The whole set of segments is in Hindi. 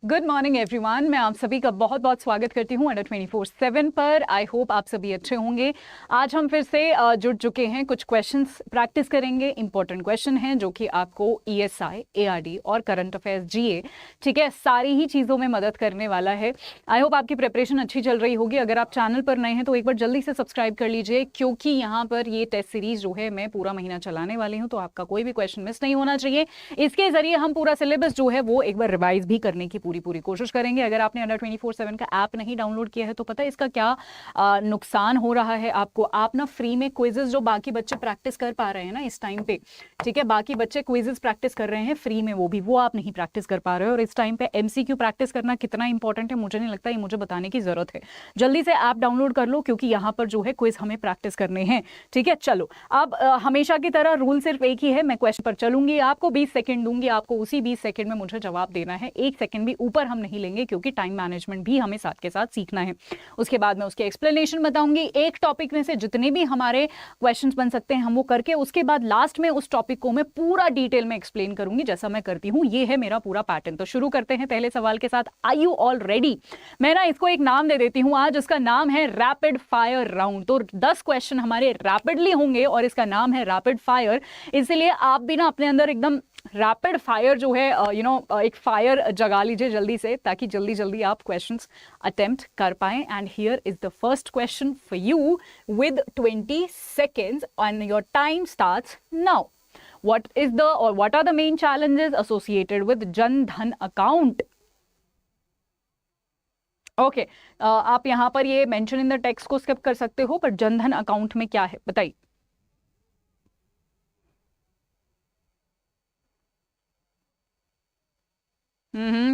गुड मॉर्निंग एवरीवन, मैं आप सभी का बहुत बहुत स्वागत करती हूं अंडर 24/7 पर। आई होप आप सभी अच्छे होंगे। आज हम फिर से जुड़ चुके हैं, कुछ क्वेश्चंस प्रैक्टिस करेंगे। इंपॉर्टेंट क्वेश्चन हैं जो कि आपको ईएसआई, एआरडी और करंट अफेयर्स, जीए, ठीक है, सारी ही चीज़ों में मदद करने वाला है। आई होप आपकी प्रिपरेशन अच्छी चल रही होगी। अगर आप चैनल पर नए हैं तो एक बार जल्दी से सब्सक्राइब कर लीजिए, क्योंकि यहाँ पर ये टेस्ट सीरीज जो है मैं पूरा महीना चलाने वाली हूँ, तो आपका कोई भी क्वेश्चन मिस नहीं होना चाहिए। इसके जरिए हम पूरा सिलेबस जो है वो एक बार रिवाइज भी करने की पूरी कोशिश करेंगे। अगर आपने अंडर 24/7 का ऐप नहीं डाउनलोड किया है तो पता है इसका क्या नुकसान हो रहा है आपको। आप ना फ्री में क्विजेस जो बाकी बच्चे प्रैक्टिस कर पा रहे हैं ना इस टाइम पे, ठीक है, बाकी बच्चे क्विजेस प्रैक्टिस कर रहे हैं फ्री में, वो आप नहीं प्रैक्टिस कर पा रहे हो। और इस टाइम पे एमसीक्यू प्रैक्टिस करना कितना इंपॉर्टेंट है मुझे नहीं लगता ये मुझे बताने की जरूरत है। जल्दी से ऐप डाउनलोड कर लो, क्योंकि यहाँ पर जो है क्विज हमें प्रैक्टिस करने हैं, ठीक है। चलो, अब हमेशा की तरह रूल सिर्फ एक ही है, मैं क्वेश्चन पर चलूंगी, आपको 20 सेकंड दूंगी, आपको उसी 20 सेकंड में मुझे जवाब देना है। 1 सेकंड भी ऊपर हम नहीं लेंगे, क्योंकि टाइम मैनेजमेंट भी हमें साथ के साथ सीखना है। उसके बाद मैं उसके एक्सप्लेनेशन बताऊंगी। एक टॉपिक में से जितने भी हमारे क्वेश्चंस बन सकते हैं हम वो करके उसके बाद लास्ट में उस टॉपिक को मैं पूरा डिटेल में एक्सप्लेन करूंगी, जैसा मैं करती हूं। ये है मेरा पूरा पैटर्न। तो शुरू करते हैं पहले सवाल के साथ। Are you all ready? मैं ना इसको एक नाम दे देती हूं आज, उसका नाम है रैपिड फायर राउंड। तो 10 क्वेश्चन हमारे रैपिडली होंगे और इसका नाम है रैपिड फायर। इसलिए आप भी ना अपने अंदर एकदम रैपिड फायर जो है एक फायर जगा लीजिए जल्दी से, ताकि जल्दी जल्दी आप क्वेश्चंस अटेम्प्ट कर पाएं। And here is the first question for you with 20 seconds and your time starts now. What are the main challenges associated with Jan Dhan account? Okay, आप यहां पर ये मेंशन इन द टेक्स्ट को स्किप कर सकते हो, पर जन धन अकाउंट में क्या है बताइए।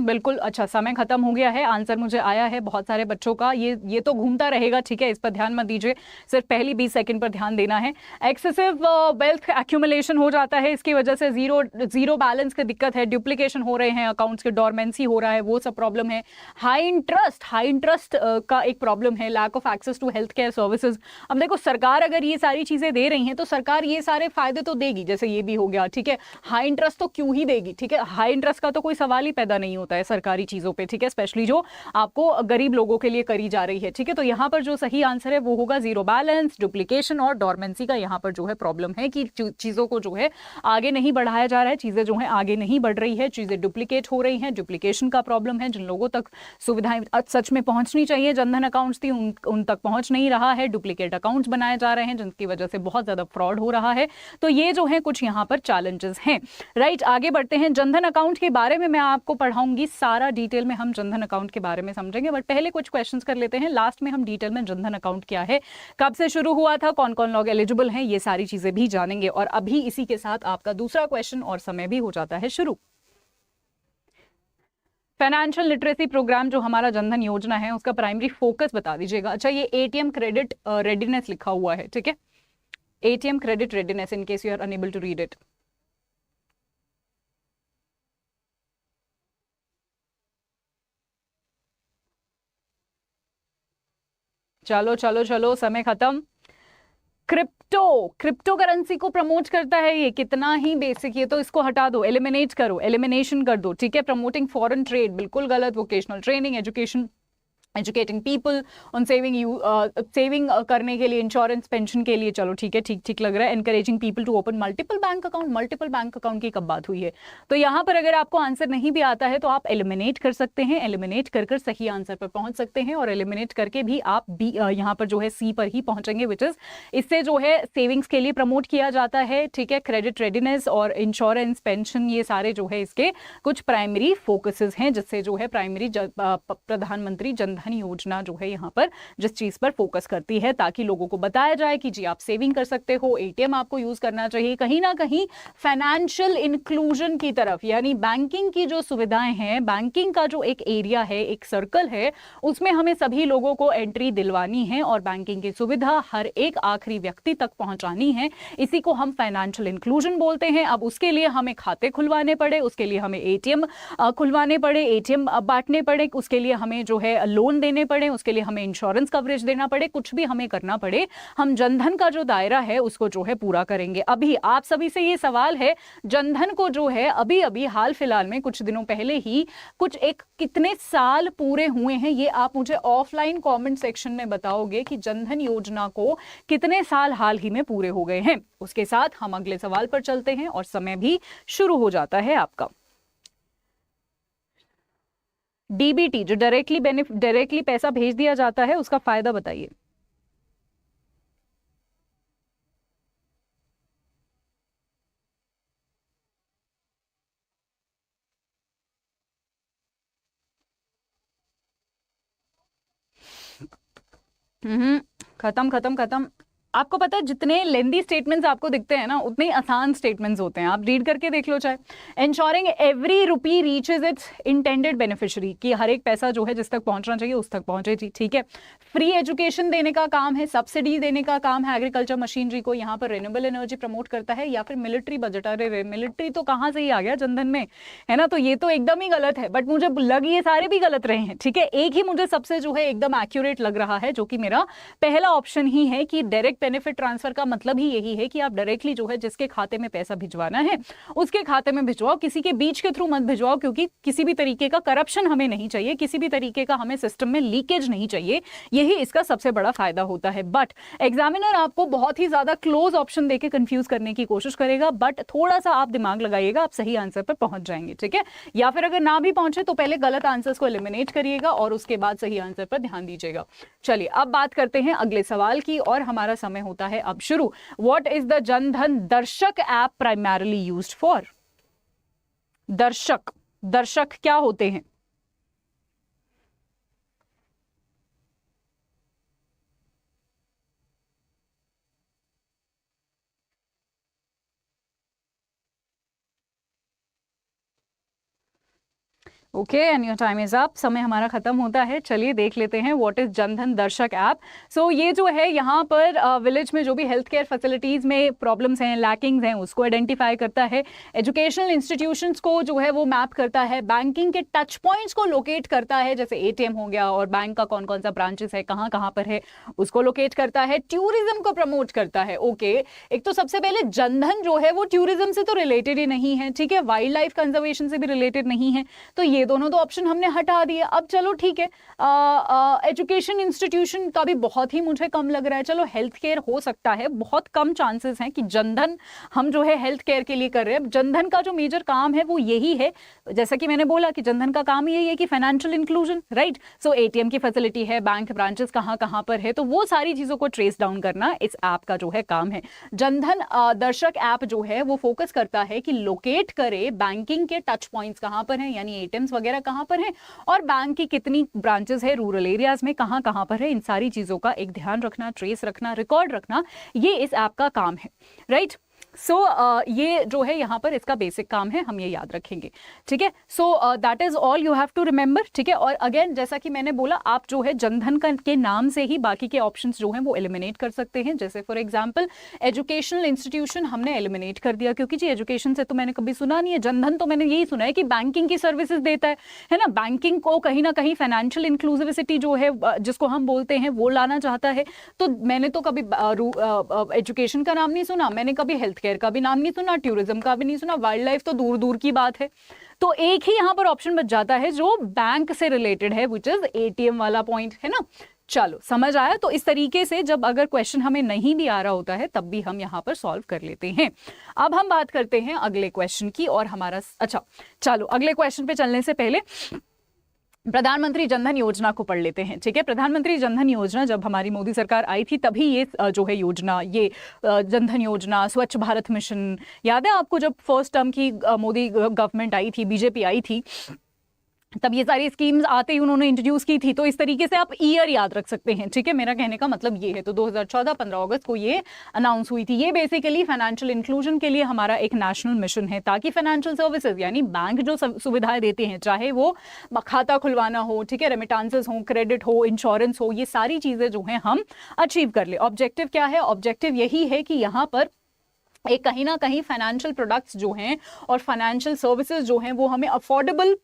बिल्कुल। अच्छा, समय खत्म हो गया है, आंसर मुझे आया है बहुत सारे बच्चों का। ये तो घूमता रहेगा, ठीक है, इस पर ध्यान मत दीजिए, सिर्फ पहली 20 सेकंड पर ध्यान देना है। एक्सेसिव वेल्थ एक्यूमुलेशन हो जाता है, इसकी वजह से जीरो बैलेंस की दिक्कत है, डुप्लीकेशन हो रहे हैं अकाउंट्स के, डोरमेंसी हो रहा है, वो सब प्रॉब्लम है। हाई इंटरेस्ट का एक प्रॉब्लम है, lack of access to health care services. अब देखो, सरकार अगर ये सारी चीजें दे रही हैं तो सरकार ये सारे फायदे तो देगी, जैसे ये भी हो गया, ठीक है। हाई इंटरेस्ट तो क्यों ही देगी, ठीक है, हाई इंटरेस्ट का तो कोई सवाल ही नहीं होता है सरकारी चीजों पे, ठीक है, स्पेशली जो आपको गरीब लोगों के लिए करी जा रही है, ठीक है। तो यहां पर जो सही आंसर है वो होगा जीरो बैलेंस, डुप्लीकेशन और डोरमेंसी का यहां पर जो है प्रॉब्लम है कि चीजों को जो है आगे नहीं बढ़ाया जा रहा है, चीजें जो है आगे नहीं बढ़ रही है, चीजें डुप्लीकेट हो रही हैं, डुप्लीकेशन का प्रॉब्लम है। जिन लोगों तक सुविधाएं सच में पहुंचनी चाहिए, जनधन अकाउंट्स थी, उन तक पहुंच नहीं रहा है, डुप्लीकेट अकाउंट्स बनाए जा रहे हैं जिनकी वजह से बहुत ज्यादा फ्रॉड हो रहा है। तो ये जो है कुछ यहां पर चैलेंजेस हैं, राइट। आगे बढ़ते हैं। जनधन अकाउंट के बारे में मैं आपको पढ़ाऊंगी, सारा डिटेल में हम जनधन अकाउंट के बारे में समझेंगे, बट पहले कुछ क्वेश्चंस कर लेते हैं। लास्ट में हम डिटेल में जनधन अकाउंट क्या है, कब से शुरू हुआ था, कौन कौन लोग एलिजिबल हैं, ये सारी चीजें भी जानेंगे। और अभी इसी के साथ आपका दूसरा क्वेश्चन और समय भी हो जाता है शुरू। फाइनेंशियल लिटरेसी प्रोग्राम जो हमारा जनधन योजना है उसका प्राइमरी फोकस बता दीजिएगा। अच्छा, ये एटीएम क्रेडिट रेडीनेस लिखा हुआ है, ठीक है, ATM credit readiness, in case you are unable to read it. चलो चलो चलो, समय खत्म। क्रिप्टो करेंसी को प्रमोट करता है ये, कितना ही बेसिक, ये तो इसको हटा दो, एलिमिनेट करो, एलिमिनेशन कर दो, ठीक है। प्रमोटिंग फॉरेन ट्रेड, बिल्कुल गलत। Vocational training, educating people on saving करने के लिए, इंश्योरेंस, पेंशन के लिए, चलो ठीक है, ठीक लग रहा है। Encouraging people to open multiple bank account की कब बात हुई है? तो यहाँ पर अगर आपको आंसर नहीं भी आता है तो आप एलिमिनेट कर सकते हैं, एलिमिनेट कर सही आंसर पर पहुंच सकते हैं, और एलिमिनेट करके भी आप यहाँ पर जो है सी पर ही पहुंचेंगे, विच इज इससे जो है सेविंग्स के लिए प्रमोट किया जाता है, ठीक है। क्रेडिट रेडीनेस और इंश्योरेंस, पेंशन, ये सारे जो है इसके कुछ प्राइमरी फोकसेस हैं, जिससे जो है प्राइमरी प्रधानमंत्री जनधन योजना जो है यहाँ पर जिस चीज पर फोकस करती है, ताकि लोगों को बताया जाए कि जी आप सेविंग कर सकते हो, एटीएम आपको यूज करना चाहिए, कहीं ना कहीं फाइनेंशियल इंक्लूजन की तरफ, यानी बैंकिंग की जो सुविधाएं हैं, बैंकिंग का जो एक एरिया है, एक सर्कल है, उसमें हमें सभी लोगों को एंट्री दिलवानी है और बैंकिंग की सुविधा हर एक आखिरी व्यक्ति तक पहुंचानी है। इसी को हम फाइनेंशियल इंक्लूजन बोलते हैं। अब उसके लिए हमें खाते खुलवाने पड़े, उसके लिए हमें एटीएम खुलवाने पड़े, एटीएम बांटने पड़े, उसके लिए हमें जो है लोन लोन देने पड़े, उसके लिए हमें इंश्योरेंस कवरेज देना पड़े, कुछ भी हमें करना पड़े, हम जनधन का जो दायरा है उसको जो है पूरा करेंगे। अभी आप सभी से ये सवाल है, जनधन को जो है अभी अभी हाल फिलहाल में कुछ दिनों पहले ही कुछ एक कितने साल पूरे हुए हैं, ये आप मुझे ऑफलाइन कमेंट सेक्शन में बताओगे कि जनधन योजना को कितने साल हाल ही में पूरे हो गए हैं। उसके साथ हम अगले सवाल पर चलते हैं और समय भी शुरू हो जाता है आपका। डीबीटी जो डायरेक्टली पैसा भेज दिया जाता है, उसका फायदा बताइए। खत्म खत्म खत्म। आपको पता है जितने लेंदी स्टेटमेंट्स आपको दिखते हैं ना, उतने ही आसान स्टेटमेंट्स होते हैं, आप रीड करके देख लो चाहे। Ensuring every rupee reaches it's intended beneficiary, कि हर एक पैसा जो है जिस तक पहुंचना चाहिए उस तक पहुंचे, ठीक है। फ्री एजुकेशन देने का काम है, सब्सिडी देने का काम है एग्रीकल्चर मशीनरी को, यहाँ पर रिन्यूएबल एनर्जी प्रमोट करता है, या फिर मिलिट्री बजट। अरे मिलिट्री तो कहाँ से ही आ गया जनधन में, है ना, तो ये तो एकदम ही गलत है, बट मुझे लग ये सारे भी गलत रहे हैं, ठीक है। एक ही मुझे सबसे जो है एकदम एक्यूरेट लग रहा है, जो कि मेरा पहला ऑप्शन ही है कि डायरेक्ट बेनिफिट ट्रांसफर का मतलब ही यही है कि आप डायरेक्टली जो है जिसके खाते में पैसा भिजवाना है उसके खाते में भिजवाओ, किसी के बीच के थ्रू मत भिजवाओ, क्योंकि किसी भी तरीके का करप्शन हमें नहीं चाहिए, किसी भी तरीके का हमें सिस्टम में लीकेज नहीं चाहिए, यही इसका सबसे बड़ा फायदा होता है। बट एग्जामिनर आपको बहुत ही ज्यादा क्लोज ऑप्शन देके कंफ्यूज करने की कोशिश करेगा, बट थोड़ा सा आप दिमाग लगाइएगा, आप सही आंसर पर पहुंच जाएंगे, ठीक है। या फिर अगर ना भी पहुंचे तो पहले गलत आंसर्स को एलिमिनेट करिएगा और उसके बाद सही आंसर पर ध्यान दीजिएगा। चलिए अब बात करते हैं अगले सवाल की और हमारा समय होता है अब शुरू। व्हाट इज द जनधन दर्शक ऐप प्राइमरीली यूज्ड फॉर? दर्शक क्या होते हैं? Okay and your time is up, समय हमारा खत्म होता है। चलिए देख लेते हैं व्हाट इज जनधन दर्शक ऐप। सो ये जो है यहाँ पर विलेज में जो भी हेल्थ केयर फैसिलिटीज में प्रॉब्लम्स हैं, लैकिंग्स हैं, उसको आइडेंटिफाई करता है, एजुकेशनल इंस्टीट्यूशंस को जो है वो मैप करता है, बैंकिंग के टच पॉइंट्स को लोकेट करता है, जैसे एटीएम हो गया और बैंक का कौन कौन सा ब्रांचेस है, कहाँ कहाँ पर है, उसको लोकेट करता है, टूरिज्म को प्रमोट करता है। ओके एक तो सबसे पहले जनधन जो है वो टूरिज्म से तो रिलेटेड ही नहीं है, ठीक है, वाइल्ड लाइफ कंजर्वेशन से भी रिलेटेड नहीं है, तो ये दोनों तो ऑप्शन हमने हटा दिए। अब चलो ठीक है, एजुकेशन इंस्टीट्यूशन का भी बहुत ही मुझे कम लग रहा है, चलो हेल्थ केयर हो सकता है, बहुत कम चांसेस हैं कि जनधन हम जो है हेल्थ केयर के लिए कर रहे हैं। जनधन का जो मेजर काम है वो यही है, जैसा कि मैंने बोला कि जनधन का काम यही है कि फाइनेंशियल इंक्लूजन, राइट। सो एटीएम की फैसिलिटी है, बैंक ब्रांचेस कहाँ कहाँ पर है, तो वो सारी चीजों को ट्रेस डाउन करना इस ऐप का जो है काम है। जनधन दर्शक ऐप जो है वो फोकस करता है कि लोकेट करे बैंकिंग के टच पॉइंट्स कहाँ पर हैं, यानी एटीएम वगैरह कहां पर है और बैंक की कितनी ब्रांचेस है, रूरल एरियाज में कहां कहां पर है, इन सारी चीजों का एक ध्यान रखना, ट्रेस रखना, रिकॉर्ड रखना, ये इस ऐप का काम है, राइट। सो ये जो है यहाँ पर इसका बेसिक काम है, हम ये याद रखेंगे, ठीक है। So that is all you have to remember, ठीक है। और अगेन जैसा कि मैंने बोला, आप जो है जनधन के नाम से ही बाकी के ऑप्शंस जो हैं वो एलिमिनेट कर सकते हैं। जैसे फॉर एग्जांपल एजुकेशनल इंस्टीट्यूशन हमने एलिमिनेट कर दिया, क्योंकि जी एजुकेशन से तो मैंने कभी सुना नहीं है, जनधन तो मैंने यही सुना है कि बैंकिंग की सर्विसेज देता है ना, बैंकिंग को कहीं ना कहीं फाइनेंशियल इंक्लूसिविटी जो है जिसको हम बोलते हैं वो लाना चाहता है, तो मैंने तो कभी एजुकेशन का नाम नहीं सुना, मैंने कभी हेल्थ केयर का भी नाम नहीं सुना, टूरिज्म का भी नहीं सुना, वाइल्ड लाइफ तो दूर दूर की बात है। तो एक ही यहां पर ऑप्शन बच जाता है जो बैंक से रिलेटेड है, विच इज एटीएम वाला पॉइंट, है ना। चलो समझ आया। तो इस तरीके से जब अगर क्वेश्चन हमें नहीं भी आ रहा होता है तब भी हम यहां पर सॉल्व कर लेते हैं। अब हम बात करते हैं अगले क्वेश्चन की और हमारा, अच्छा चलो अगले क्वेश्चन पे चलने से पहले प्रधानमंत्री जनधन योजना को पढ़ लेते हैं, ठीक है। प्रधानमंत्री जनधन योजना जब हमारी मोदी सरकार आई थी तभी ये जो है योजना, ये जनधन योजना, स्वच्छ भारत मिशन, याद है आपको जब फर्स्ट टर्म की मोदी गवर्नमेंट आई थी, बीजेपी आई थी, तब ये सारी स्कीम्स आते ही उन्होंने इंट्रोड्यूस की थी। तो इस तरीके से आप ईयर याद रख सकते हैं, ठीक है, मेरा कहने का मतलब ये है। तो 2014 15 अगस्त को ये अनाउंस हुई थी। ये बेसिकली फाइनेंशियल इंक्लूजन के लिए हमारा एक नेशनल मिशन है, ताकि फाइनेंशियल सर्विसेज यानी बैंक जो सुविधाएं देते हैं, चाहे वो खाता खुलवाना हो, ठीक है, रेमिटांसेस हो, क्रेडिट हो, इंश्योरेंस हो, ये सारी चीजें जो हैं हम अचीव कर ले। ऑब्जेक्टिव क्या है? ऑब्जेक्टिव यही है कि यहाँ पर एक कहीं ना कहीं फाइनेंशियल प्रोडक्ट्स जो हैं और फाइनेंशियल सर्विसेज जो हैं वो हमें अफोर्डेबल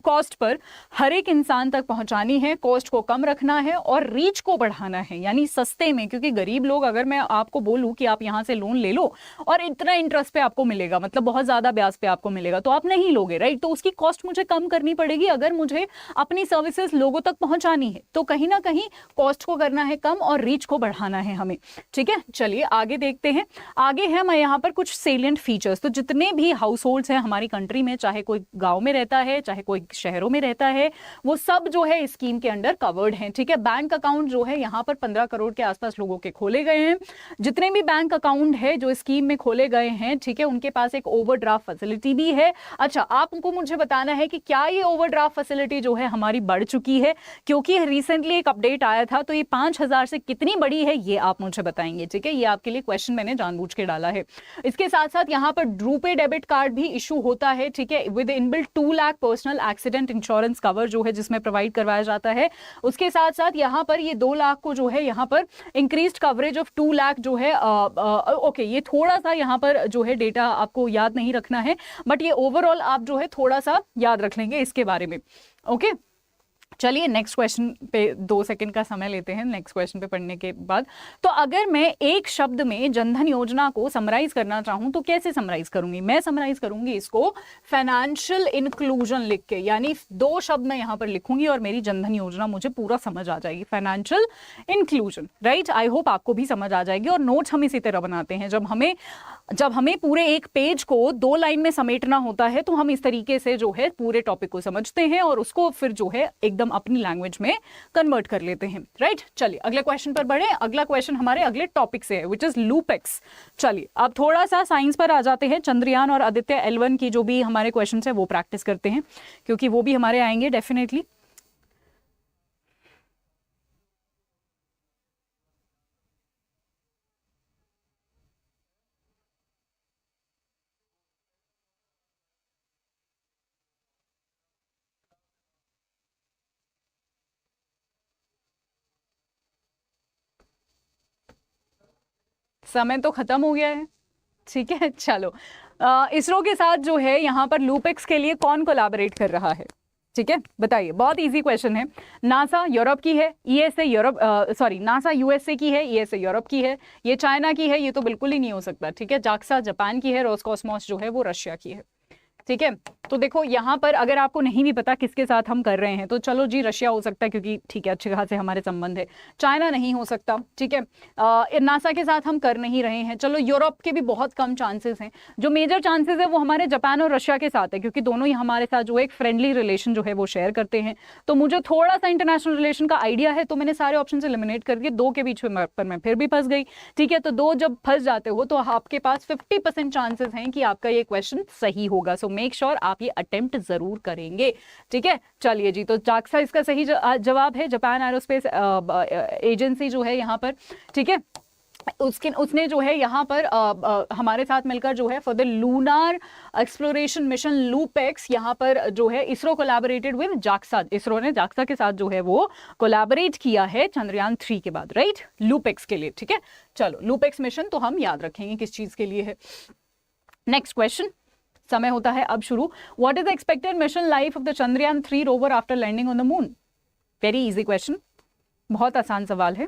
कॉस्ट पर हर एक इंसान तक पहुंचानी है, कॉस्ट को कम रखना है और रीच को बढ़ाना है, यानी सस्ते में। क्योंकि गरीब लोग, अगर मैं आपको बोलूं कि आप यहां से लोन ले लो और इतना इंटरेस्ट पे आपको मिलेगा, मतलब बहुत ज्यादा ब्याज पे आपको मिलेगा, तो आप नहीं लोगे, राइट। तो उसकी कॉस्ट मुझे कम करनी पड़ेगी अगर मुझे अपनी सर्विसेज लोगों तक पहुंचानी है। तो कहीं ना कहीं कॉस्ट को करना है कम और रीच को बढ़ाना है हमें, ठीक है। चलिए आगे देखते हैं। आगे है मैं यहाँ पर कुछ सेलिएंट फीचर्स। तो जितने भी हाउस होल्ड्स हैं हमारी कंट्री में, चाहे कोई गाँव में रहता है चाहे कोई शहरों में रहता है, वो सब जो है स्कीम के अंडर कवर्ड हैं, ठीक है। बैंक अकाउंट जो है यहाँ पर 15 करोड़ के आसपास लोगों के खोले गए हैं। जितने भी बैंक अकाउंट है जो स्कीम में खोले गए हैं, ठीक है, उनके पास एक ओवरड्राफ्ट फैसिलिटी भी है। अच्छा, आपको मुझे बताना है कि क्या ये ओवरड्राफ्ट फैसिलिटी जो है हमारी बढ़ चुकी है, क्योंकि रिसेंटली एक अपडेट आया था। तो ये 5000 से कितनी बड़ी है ये आप मुझे बताएंगे, ठीक है। ये आपके लिए क्वेश्चन मैंने जानबूझ के डाला है। इसके साथ साथ यहाँ पर रूपे डेबिट कार्ड भी इशू होता है, ठीक है, with inbuilt 2 lakh personal accident insurance cover जो है जिसमें प्रोवाइड करवाया जाता है। उसके साथ साथ यहाँ पर ये 2 लाख को जो है यहाँ पर इंक्रीज्ड कवरेज ऑफ 2 लाख जो है ओके, ये थोड़ा सा यहाँ पर जो है डेटा आपको याद नहीं रखना है, बट ये ओवरऑल आप जो है थोड़ा सा याद रख लेंगे इसके बारे में, ओके। चलिए नेक्स्ट क्वेश्चन पे 2 सेकंड का समय लेते हैं, नेक्स्ट क्वेश्चन पे पढ़ने के बाद। तो अगर मैं एक शब्द में जनधन योजना को समराइज करना चाहूं तो कैसे समराइज करूंगी? मैं समराइज करूंगी इसको फाइनेंशियल इंक्लूजन लिख के, यानी 2 शब्द मैं यहां पर लिखूंगी और मेरी जनधन योजना मुझे पूरा समझ आ जाएगी। Financial inclusion, right. I hope आपको भी समझ आ जाएगी। और नोट्स हम इसी तरह बनाते हैं, जब हमें पूरे एक पेज को 2 लाइन में समेटना होता है तो हम इस तरीके से जो है पूरे टॉपिक को समझते हैं और उसको फिर जो है एकदम अपनी लैंग्वेज में कन्वर्ट कर लेते हैं, राइट। चलिए अगले क्वेश्चन पर बढ़े। अगला क्वेश्चन हमारे अगले टॉपिक से है, विच इज लूपेक्स। चलिए अब थोड़ा सा साइंस पर आ जाते हैं। चंद्रयान और आदित्य L1 की जो भी हमारे क्वेश्चन है वो प्रैक्टिस करते हैं, क्योंकि वो भी हमारे आएंगे डेफिनेटली। समय तो खत्म हो गया है, ठीक है। चलो इसरो के साथ जो है यहाँ पर लूपेक्स के लिए कौन कोलैबोरेट कर रहा है, ठीक है, बताइए। बहुत इजी क्वेश्चन है। नासा यूरोप की है, ईएसए यूरोप नासा यूएसए की है, ईएसए यूरोप की है, ये चाइना की है, ये तो बिल्कुल ही नहीं हो सकता, ठीक है। जाक्सा जापान की है, रोसकॉस्मोस जो है वो रशिया की है, ठीक है। तो देखो यहाँ पर अगर आपको नहीं भी पता किसके साथ हम कर रहे हैं तो चलो जी रशिया हो सकता है, क्योंकि ठीक है अच्छे खासे हमारे संबंध है। चाइना नहीं हो सकता, ठीक है। नासा के साथ हम कर नहीं रहे हैं। चलो यूरोप के भी बहुत कम चांसेस हैं। जो मेजर चांसेस है वो हमारे जापान और रशिया के साथ है, क्योंकि दोनों ही हमारे साथ जो एक फ्रेंडली रिलेशन जो है वो शेयर करते हैं। तो मुझे थोड़ा सा इंटरनेशनल रिलेशन का आइडिया है, तो मैंने सारे ऑप्शन एलिमिनेट कर दिए। 2 के बीच में पर मैं फिर भी फंस गई, ठीक है। तो 2 जब फंस जाते हो तो आपके पास 50% चांसेस हैं कि आपका ये क्वेश्चन सही होगा। सो मेक श्योर आप ये अटेम्प्ट जरूर करेंगे, ठीक है। चलिए जी, तो जाक्सा इसका सही जवाब है, जापान एरोस्पेस एजेंसी जो है यहाँ पर, ठीक है। उसने जो है यहाँ पर हमारे साथ मिलकर जो है for the lunar exploration mission LUPEX, यहाँ पर जो है ISRO collaborated with JAXA. ISRO ने जाक्सा के साथ जो है वो कोलैबोरेट किया है चंद्रयान 3 के बाद, राइट, लूपेक्स के लिए, ठीक है। चलो लूपेक्स मिशन तो हम याद रखेंगे किस चीज के लिए है। नेक्स्ट क्वेश्चन, समय होता है अब शुरू। What is the expected mission life of the Chandrayaan 3 rover after landing on the moon? Very easy question, बहुत आसान सवाल है।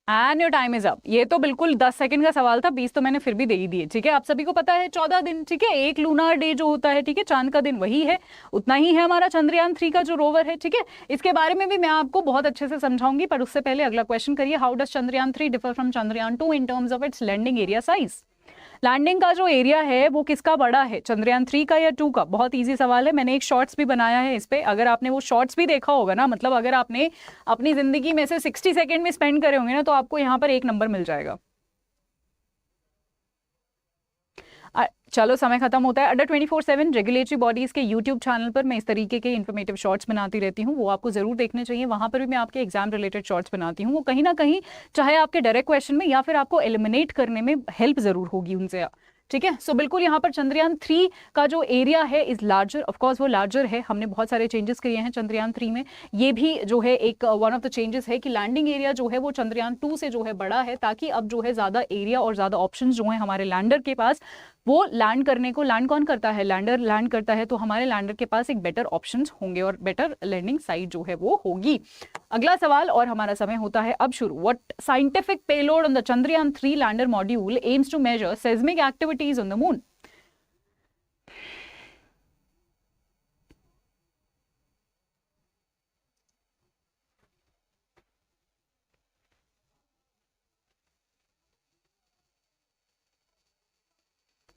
And your time is up. ये तो बिल्कुल 10 सेकंड का सवाल था, 20 तो मैंने फिर भी दे ही दिए, ठीक है। आप सभी को पता है 14 दिन, ठीक है, एक लूनार डे जो होता है, ठीक है, चांद का दिन वही है, उतना ही है हमारा चंद्रयान 3 का जो रोवर है, ठीक है। इसके बारे में भी मैं आपको बहुत अच्छे से समझाऊंगी, पर उससे पहले अगला क्वेश्चन करिए। How does Chandrayaan 3 differ from Chandrayaan 2 in terms of its landing area size? Landing का जो एरिया है वो किसका बड़ा है, चंद्रयान 3 का या 2 का? बहुत इजी सवाल है। मैंने एक शॉर्ट्स भी बनाया है इस पे, अगर आपने वो शॉर्ट्स भी देखा होगा ना, मतलब अगर आपने अपनी जिंदगी में से 60 सेकंड में स्पेंड करे होंगे ना, तो आपको यहाँ पर 1 नंबर मिल जाएगा। चलो समय खत्म होता है। अंडर 24/7 रेगुलेटरी बॉडीज के यूट्यूब चैनल पर मैं इस तरीके के इन्फॉर्मेटिव शॉर्ट्स बनाती रहती हूँ, वो आपको जरूर देखने चाहिए। वहां पर भी मैं आपके एग्जाम रिलेटेड शॉर्ट्स बनाती हूँ, वो कहीं ना कहीं चाहे आपके डायरेक्ट क्वेश्चन में या फिर आपको एलिमिनेट करने में हेल्प जरूर होगी उनसे, ठीक है। सो बिल्कुल यहाँ पर चंद्रयान 3 का जो एरिया है इज लार्जर, ऑफ कोर्स वो लार्जर है, हमने बहुत सारे चेंजेस किए हैं चंद्रयान 3 में। ये भी जो है एक वन ऑफ द चेंजेस है कि लैंडिंग एरिया जो है वो चंद्रयान 2 से जो है बड़ा है, ताकि अब जो है ज्यादा एरिया और ज्यादा ऑप्शंस जो है हमारे लैंडर के पास, वो लैंड करने को, लैंड कौन करता है, लैंडर लैंड करता है, तो हमारे लैंडर के पास एक बेटर ऑप्शंस होंगे और बेटर लैंडिंग साइट जो है वो होगी। अगला सवाल और हमारा समय होता है अब शुरू। What scientific payload on the Chandrayaan 3 lander module aims to measure seismic activities on the moon?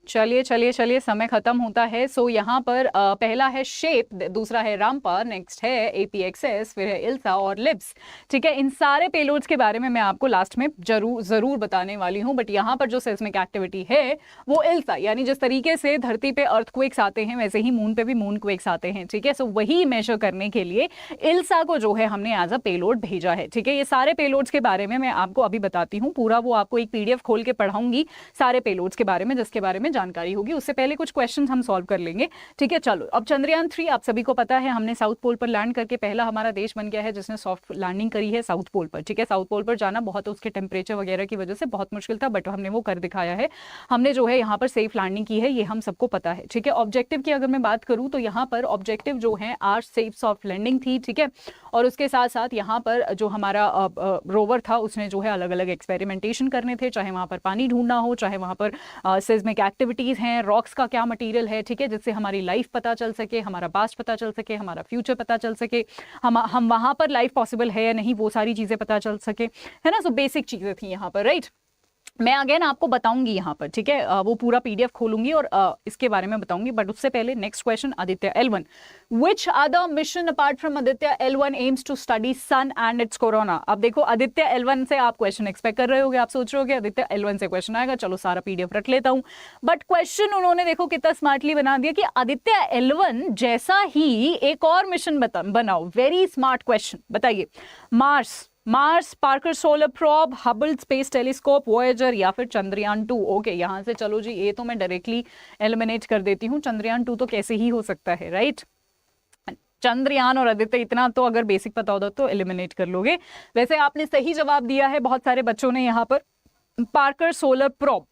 चलिए चलिए चलिए, समय खत्म होता है। सो यहाँ पर पहला है शेप, दूसरा है रामपा, नेक्स्ट है एपीएक्सएस, फिर है इल्सा और लिप्स। ठीक है, इन सारे पेलोड्स के बारे में मैं आपको लास्ट में जरूर बताने वाली हूँ। बट यहाँ पर जो सेस्मिक एक्टिविटी है वो इल्सा, यानी जिस तरीके से धरती पे अर्थक्वेक्स आते हैं वैसे ही मून पे भी मूनक्वेक्स आते हैं। ठीक है, सो वही मेजर करने के लिए इल्सा को जो है हमने एज अ पेलोड भेजा है। ठीक है, ये सारे पेलोड्स के बारे में मैं आपको अभी बताती हूँ, पूरा वो आपको एक पीडीएफ खोल के पढ़ाऊंगी सारे पेलोड्स के बारे में, जिसके बारे में जानकारी होगी। उससे पहले कुछ क्वेश्चंस हम सॉल्व कर लेंगे। ठीक है, चलो अब चंद्रयान 3 आप सभी को पता है, हमने साउथ पोल पर लैंड करके पहला हमारा देश बन गया है जिसने सॉफ्ट लैंडिंग करी है साउथ पोल पर। ठीक है, साउथ पोल पर जाना बहुत उसके टेम्परेचर वगैरह की वजह से बहुत मुश्किल था, बट हमने वो कर दिखाया है। हमने जो है यहाँ पर सेफ लैंडिंग की है, ये हम सबको पता है। ठीक है, ऑब्जेक्टिव की अगर मैं बात करूँ तो यहाँ पर ऑब्जेक्टिव जो है आज सेफ सॉफ्ट लैंडिंग थी। ठीक है, और उसके साथ साथ यहाँ पर जो हमारा रोवर था उसने जो है अलग अलग एक्सपेरिमेंटेशन करने थे, चाहे वहाँ पर पानी ढूंढना हो, चाहे वहाँ पर सिस्मिक एक्टिविटीज हैं, रॉक्स का क्या मटेरियल है। ठीक है, जिससे हमारी लाइफ पता चल सके, हमारा पास्ट पता चल सके, हमारा फ्यूचर पता चल सके, हम वहां पर लाइफ पॉसिबल है या नहीं, वो सारी चीजें पता चल सके, है ना। सो बेसिक चीजें थी यहाँ पर, राइट। मैं अगेन आपको बताऊंगी यहाँ पर, ठीक है, वो पूरा पीडीएफ खोलूंगी और इसके बारे में बताऊंगी। बट उससे पहले next question, Aditya L1, which other mission apart from Aditya L1 aims to study sun and its corona. अब देखो आदित्य L1 से आप क्वेश्चन एक्सपेक्ट कर रहे होगे, आप सोच रहे होगे आदित्य L1 से क्वेश्चन आएगा, चलो सारा पीडीएफ रख लेता हूं। बट क्वेश्चन उन्होंने देखो कितना स्मार्टली बना दिया कि आदित्य L1 जैसा ही एक और मिशन बनाओ। वेरी स्मार्ट क्वेश्चन, बताइए। Mars, Parker solar probe, Hubble space telescope, Voyager या फिर चंद्रयान 2। ओके, यहां से चलो जी, ये तो मैं डायरेक्टली एलिमिनेट कर देती हूँ। चंद्रयान 2 तो कैसे ही हो सकता है, राइट। चंद्रयान और आदित्य इतना तो अगर बेसिक पता होता तो एलिमिनेट कर लोगे। वैसे आपने सही जवाब दिया है बहुत सारे बच्चों ने यहाँ पर, पार्कर सोलर प्रोब।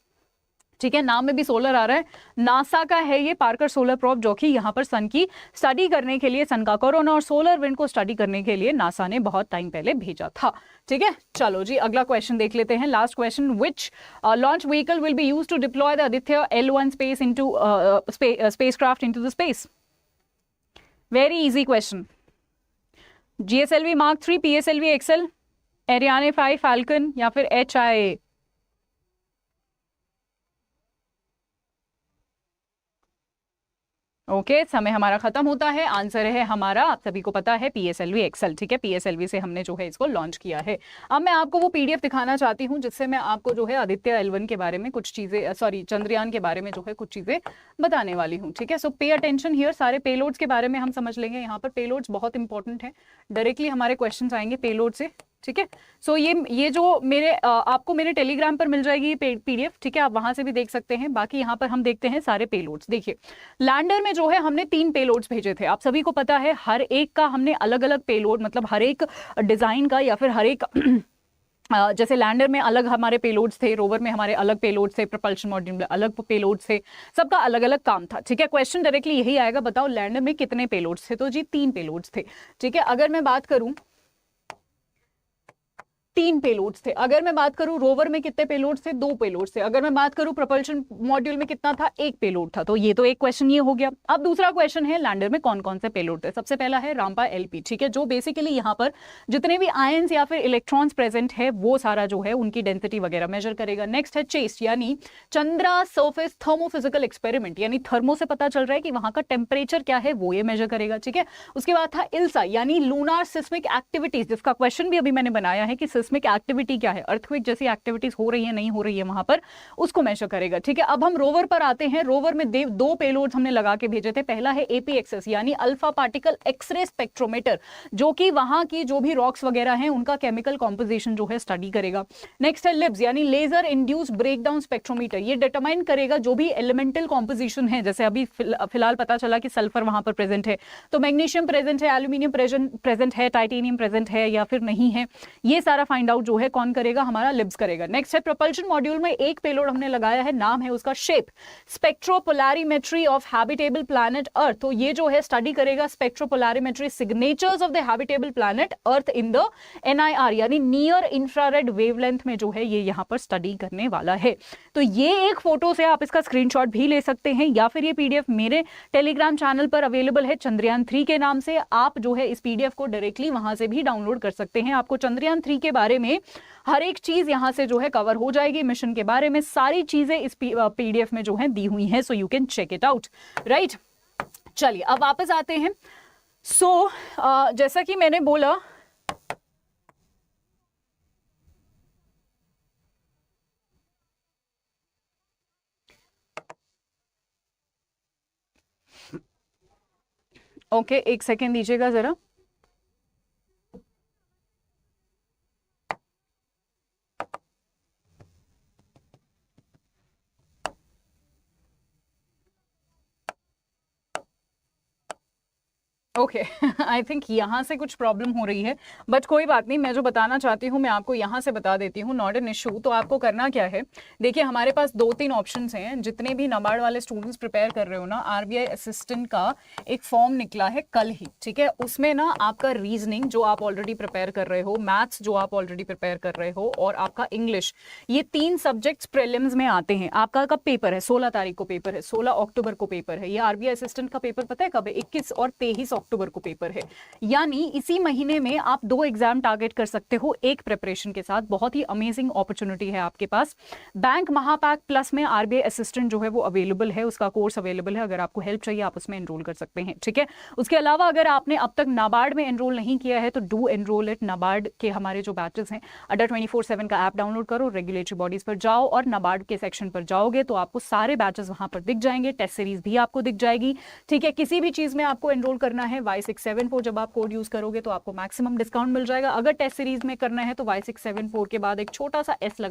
ठीक है, नाम में भी सोलर आ रहा है, नासा का है ये पार्कर सोलर प्रोब, जो कि यहाँ पर सन की स्टडी करने के लिए, सन का कोरोना और सोलर विंड को स्टडी करने के लिए नासा ने बहुत टाइम पहले भेजा था। ठीक है, चलो जी अगला क्वेश्चन देख लेते हैं, last question. Which launch vehicle will be used to deploy the Aditya L1 space into spacecraft into the space. Very easy question. GSLV Mark 3, PSLV XL, Ariane 5 Falcon या फिर HIA। ओके, समय हमारा खत्म होता है। आंसर है हमारा, आप सभी को पता है, PSLV XL। ठीक है, PSLV से हमने जो है इसको लॉन्च किया है। अब मैं आपको वो पीडीएफ दिखाना चाहती हूँ जिससे मैं आपको जो है आदित्य L1 के बारे में कुछ चीजें, सॉरी चंद्रयान के बारे में जो है कुछ चीजें बताने वाली हूँ। ठीक है, सो पे अटेंशन हियर। सारे पेलोड्स के बारे में हम समझ लेंगे। यहाँ पर पेलोड्स बहुत इंपॉर्टेंट है, डायरेक्टली हमारे क्वेश्चन आएंगे पेलोड से। ठीक है, सो ये जो मेरे आपको मेरे टेलीग्राम पर मिल जाएगी पीडीएफ। ठीक है, आप वहां से भी देख सकते हैं। बाकी यहाँ पर हम देखते हैं सारे पेलोड्स। देखिए, लैंडर में जो है हमने 3 पेलोड्स भेजे थे, आप सभी को पता है। हर एक का हमने अलग अलग पेलोड, मतलब हर एक डिजाइन का या फिर हर एक जैसे लैंडर में अलग हमारे पेलोड्स थे, रोवर में हमारे अलग पेलोड्स थे, प्रोपल्शन मॉड्यूल में अलग पेलोड्स थे, सबका अलग अलग काम था। ठीक है, क्वेश्चन डायरेक्टली यही आएगा, बताओ लैंडर में कितने पेलोड्स थे। तो जी 3 पेलोड्स थे। ठीक है, अगर मैं बात करूं 3 पेलोड्स थे। अगर मैं बात करूं रोवर में कितने पेलोड्स थे, 2 पेलोड्स थे। अगर मैं बात करूं प्रोपल्शन मॉड्यूल में कितना था, 1 पेलोड था। तो ये तो एक क्वेश्चन ये हो गया। अब दूसरा क्वेश्चन है लैंडर में कौन कौन से पेलोड थे। सबसे पहला है रामपा LP। ठीक है, जो बेसिकली यहाँ पर जितने भी आयंस या फिर इलेक्ट्रॉन्स प्रेजेंट है वो सारा जो है उनकी डेंसिटी वगैरह मेजर करेगा। नेक्स्ट है चेस्ट, यानी चंद्रा सर्फेस थर्मोफिजिकल एक्सपेरिमेंट, यानी थर्मो से पता चल रहा है कि वहां का टेम्परेचर क्या है, वो ये मेजर करेगा। ठीक है, उसके बाद था इल्सा, यानी लूनार सिस्मिक एक्टिविटीज, जिसका क्वेश्चन भी अभी मैंने बनाया है कि सीस्मिक एक्टिविटी क्या है, अर्थक्वेक जैसी एक्टिविटीज हो रही है नहीं हो रही है वहां पर, उसको मेजर करेगा। ठीक है, अब हम रोवर पर आते हैं। रोवर में दो पेलोड्स हमने लगा के भेजे थे। पहला है APXS यानी अल्फा पार्टिकल एक्सरे स्पेक्ट्रोमीटर, जो कि वहां की जो भी रॉक्स वगैरह हैं उनका केमिकल कॉम्पोजिशन जो है स्टडी करेगा। नेक्स्ट है लिब्स यानी लेजर इंड्यूस्ड ब्रेकडाउन स्पेक्ट्रोमीटर, ये डिटरमाइन करेगा जो भी एलिमेंटल कॉम्पोजिशन है, जैसे अभी फिलहाल पता चला कि सल्फर वहां पर प्रेजेंट है, तो मैग्नीशियम प्रेजेंट है, एल्यूमिनियम प्रेजेंट है, टाइटेनियम प्रेजेंट है या फिर नहीं है, ये सारा फाइंड आउट जो है कौन करेगा, हमारा लिब्स करेगा। नेक्स्ट है प्रोपल्शन मॉड्यूल में एक पेलोड हमने लगाया है, नाम है उसका shape, spectropolarimetry of habitable planet earth. तो ये जो है स्टडी करेगा spectropolarimetry signatures of the habitable planet earth in the NIR यानी नियर इंफ्रारेड वेवलेंथ में जो है ये यहां पर स्टडी करने वाला है। तो ये एक फोटो से आप इसका स्क्रीनशॉट भी ले सकते हैं, या फिर ये PDF मेरे टेलीग्राम चैनल पर अवेलेबल है चंद्रयान 3 के नाम से। आप जो है इस PDF को डायरेक्टली वहां से भी डाउनलोड कर सकते हैं। आपको चंद्रयान 3 के बारे में हर एक चीज यहां से जो है कवर हो जाएगी, मिशन के बारे में सारी चीजें इस PDF में जो है दी हुई हैं, so you can check it out, right. चलिए अब वापस आते हैं। सो जैसा कि मैंने बोला, ओके एक सेकेंड दीजिएगा जरा। ओके आई थिंक यहाँ से कुछ प्रॉब्लम हो रही है, बट कोई बात नहीं, मैं जो बताना चाहती हूँ मैं आपको यहाँ से बता देती हूँ, नॉट एन इशू। तो आपको करना क्या है, देखिए हमारे पास 2-3 ऑप्शंस हैं। जितने भी नाबार्ड वाले स्टूडेंट्स प्रिपेयर कर रहे हो ना, RBI असिस्टेंट का एक फॉर्म निकला है कल ही, ठीक है। उसमें ना आपका रीजनिंग जो आप ऑलरेडी प्रिपेयर कर रहे हो, मैथ्स जो आप ऑलरेडी प्रिपेयर कर रहे हो, और आपका इंग्लिश, ये 3 सब्जेक्ट्स प्रीलिम्स में आते हैं। आपका कब पेपर है, 16 तारीख को पेपर है, 16 अक्टूबर को पेपर है। ये RBI असिस्टेंट का पेपर पता है कब है, 21 और 23 अक्टूबर को पेपर है। यानी इसी महीने में आप 2 एग्जाम टारगेट कर सकते हो एक प्रिपरेशन के साथ। बहुत ही अमेजिंग अपॉर्चुनिटी है आपके पास। बैंक महापैक प्लस में RBI असिस्टेंट जो है वो अवेलेबल है, उसका कोर्स अवेलेबल है। अगर आपको हेल्प चाहिए आप उसमें एनरोल कर सकते हैं, ठीक है। उसके अलावा अगर आपने अब तक नाबार्ड में एनरोल नहीं किया है तो डू एनरोल इट। नाबार्ड के हमारे जो बैचेस हैं, अड्डा 24/7 का ऐप डाउनलोड करो, रेगुलेटरी बॉडीज पर जाओ और नाबार्ड के सेक्शन पर जाओगे तो आपको सारे बैचेस वहां पर दिख जाएंगे, टेस्ट सीरीज भी आपको दिख जाएगी, ठीक है। किसी भी चीज में आपको एनरोल करना है Y674 जब आप कोड यूज करोगे तो आपको मैक्सिमम डिस्काउंट मिल जाएगा। अगर टेस्ट सीरीज में करना है तो Y674 के बाद एक छोटा सा S